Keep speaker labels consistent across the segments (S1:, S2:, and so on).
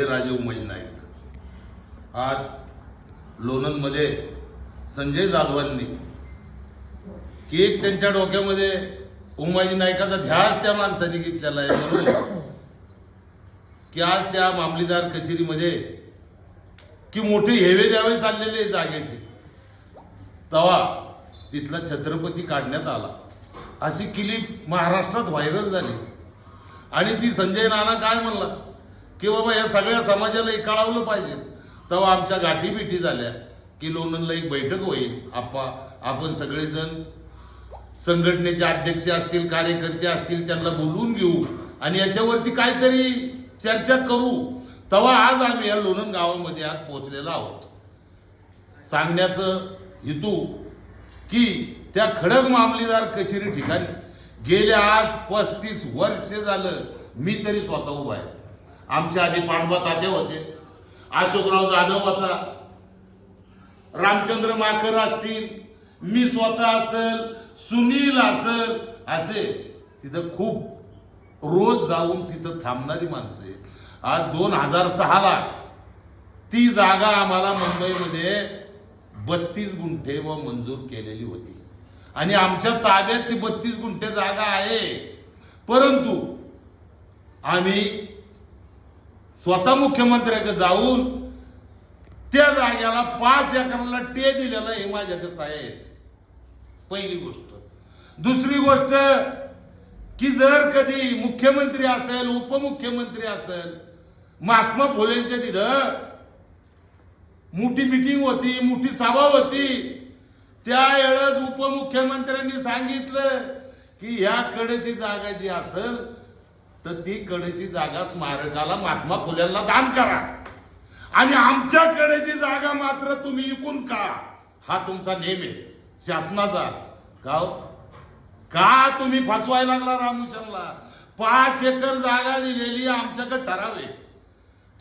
S1: राजे उमाजी नाईक आज लोणंदमध्ये संजय जाधवांनी की एक त्यांच्या डोक्यामध्ये उमाजी नाईकाचा ध्यास त्या माणसाने घेतलेला आहे म्हणून की आज त्या मामलेदार कचेरीमध्ये की मोठे हेवे द्यावे चाललेले जागेचे तवा तिथला छत्रपती काढण्यात आला अशी क्लिप महाराष्ट्रात व्हायरल झाली आणि ती संजय नाना काय म्हणला की बाबा या सगळ्या समाजाला कळवलं पाहिजे. तेव्हा आमच्या गाठीबिठी झाल्या की लोणंदला एक बैठक होईल. आपण सगळेजण संघटनेचे अध्यक्ष असतील, कार्यकर्ते असतील, त्यांना बोलवून घेऊ आणि याच्यावरती काहीतरी चर्चा करू. तेव्हा आज आम्ही या लोणंद गावामध्ये आज पोहोचलेलो आहोत. सांगण्याचं हेतू की त्या खडक मामलेदार कचेरी ठिकाणी गेल्या आज 35 वर्ष झालं मी तरी स्वतः उभा आहे. आमच्या आधी पांडवा तात्या होते, अशोकराव जाधव होता, रामचंद्र माकर असतील, मी स्वतः असेल, सुनील असेल, असे तिथं खूप रोज जाऊन तिथं थांबणारी माणसं आहे. आज 2006ला ती जागा आम्हाला मुंबईमध्ये 32 गुंठे व मंजूर केलेली होती आणि आमच्या ताब्यात ती 32 गुंठे जागा आहे. परंतु आम्ही स्वतः मुख्यमंत्र्याकडे जाऊन त्या जाग्याला 5 एकराला टे दिलेला हे माझ्याकडे आहेत. पहिली गोष्ट. दुसरी गोष्ट की जर कधी मुख्यमंत्री असेल, उपमुख्यमंत्री असेल, महात्मा फुलेंच्या तिथं मोठी मीटिंग होती, मोठी सभा होती, त्यावेळेस उपमुख्यमंत्र्यांनी सांगितलं की या कडेची जागा जी असेल तर ती कडेची जागा स्मारकाला महात्मा फुलेंना दान करा आणि आमच्या कडेची जागा मात्र तुम्ही विकून का. हा तुमचा नेम आहे शासनाचा. का तुम्ही फसवायला लागला रामूशनला. 5 एकर जागा दिलेली आमच्याकडे ठराव आहे.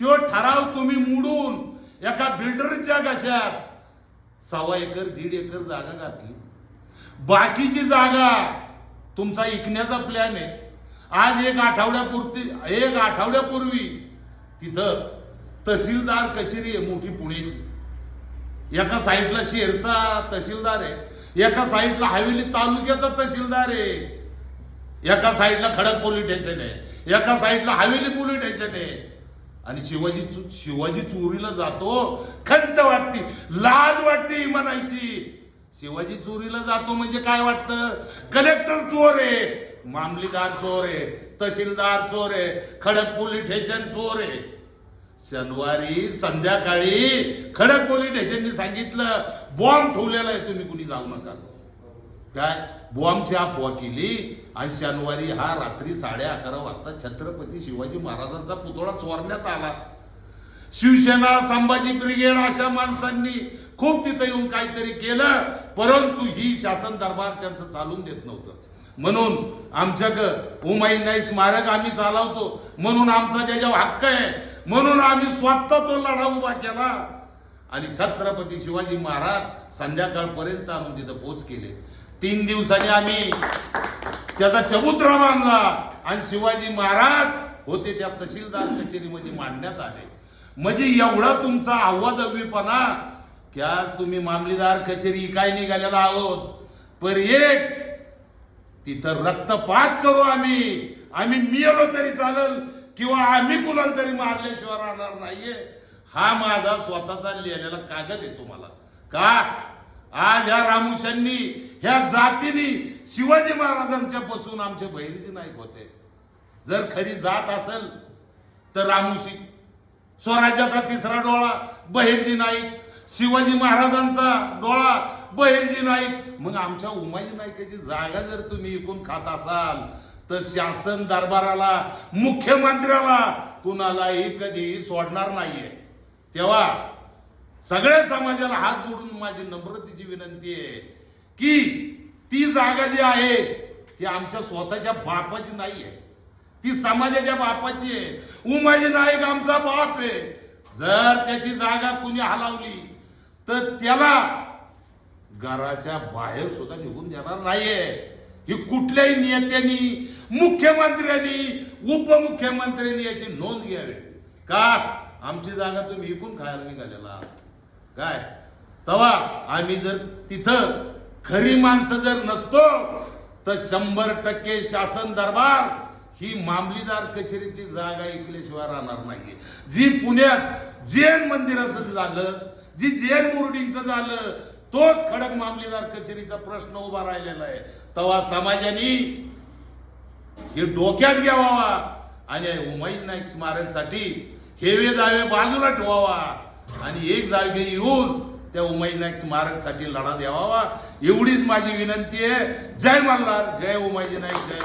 S1: तो ठराव तुम्ही मोडून एका बिल्डरच्या घशात 1.25 एकर 1.5 एकर जागा घातली. बाकीची जागा तुमचा विकण्याचा प्लॅन आहे. आज एक आठवड्यापूर्वी तिथं तहसीलदार कचेरी आहे मोठी पुण्याची. एका साईडला शहरचा तहसीलदार आहे, एका साईडला हवेली तालुक्याचा तहसीलदार आहे, एका साईडला खडक पोलीस स्टेशन आहे, एका साईडला हवेली पोलीस स्टेशन आहे. आणि शिवाजी चोरीला जातो, खंत वाटते, लाज वाटते म्हणायची. शिवाजी चोरीला जातो म्हणजे काय वाटतं? कलेक्टर चोर आहे, मामलेदार चोर आहे, तहसीलदार चोर आहे, खडक पोलीस स्टेशन चोर आहे. शनिवारी संध्याकाळी खडक पोलीस स्टेशनने सांगितलं बॉम्ब ठेवलेला आहे, तुम्ही कुणी जाऊ नका. काय बॉम्बची अफवा केली आणि शनिवारी हा रात्री 11:30 वाजता छत्रपती शिवाजी महाराजांचा पुतळा चोरण्यात आला. शिवसेना, संभाजी ब्रिगेड अशा माणसांनी खूप तिथं येऊन काहीतरी केलं, परंतु ही शासन दरबार त्यांचं चालून देत नव्हतं. म्हणून आमच्याकडं उमाजी नाईक स्मारक आम्ही चालवतो, म्हणून आमचा ज्याच्यावर हक्क आहे, म्हणून आम्ही स्वतः तो लढा उभा केला आणि छत्रपती शिवाजी महाराज संध्याकाळपर्यंत आणून तिथं पोच केले. 3 दिवसांनी आम्ही त्याचा चबुतरा बांधला आणि शिवाजी महाराज होते त्या तहसीलदार कचेरीमध्ये मांडण्यात आले. म्हणजे एवढा तुमचा अव्वादव्यपणा की आज तुम्ही मामलेदार कचेरी काय निघालेला आहोत, पर एक तिथं रक्तपात करू आम्ही मिळलो तरी चालेल किंवा आम्ही कुणाला तरी मारल्याशिवाय राहणार नाहीये. हा माझा स्वतःचा लिहिलेला कागद आहे तुम्हाला. का आज ह्या रामूशांनी, ह्या जातीने शिवाजी महाराजांच्या पासून आमचे बहिर्जी नाईक होते. जर खरी जात असेल तर रामूशी, स्वराज्याचा 3रा डोळा बहिर्जी नाईक, शिवाजी महाराजांचा डोळा बहिर्जी नाईक. मग आमच्या उमाजी नाईकाची जागा जर तुम्ही विकून खात असाल तर शासन दरबाराला, मुख्यमंत्र्याला, कुणालाही कधी सोडणार नाहीये. तेव्हा सगळ्या समाजाला हात जोडून माझी नम्रतेची विनंती आहे की ती जागा जी आहे ती आमच्या स्वतःच्या बापाची नाही आहे, ती समाजाच्या बापाची आहे. उमाजी नाईक आमचा बाप आहे. जर त्याची जागा कुणी हलवली तर त्याला घराच्या बाहेर सुद्धा निघून देणार नाहीये. ही कुठल्याही नेत्यांनी, मुख्यमंत्र्यांनी, उपमुख्यमंत्र्यांनी याची नोंद घ्यावी. का आमची जागा तुम्ही विकून खायला निघालेला आहात काय. तवा आम्ही जर तिथं खरी माणसं जर नसतो तर 100% शासन दरबार ही मामलीदार कचेरीची जागा ऐकल्याशिवाय राहणार नाही. जी पुण्यात जैन मंदिराचं झालं, जी जैन बोर्डिंगचं झालं, तोच खडक मामलेदार कचेरीचा प्रश्न उभा राहिलेला आहे. तेव्हा समाजाने हे डोक्यात घ्यावा आणि उमाई नाईक स्मारकसाठी हेवे दावे बाजूला ठेवावा आणि एक जागे येऊन त्या उमाई नाईक स्मारकसाठी लढा द्यावा. एवढीच माझी विनंती आहे. जय मल्हार, जय उमाजी नाईक, जय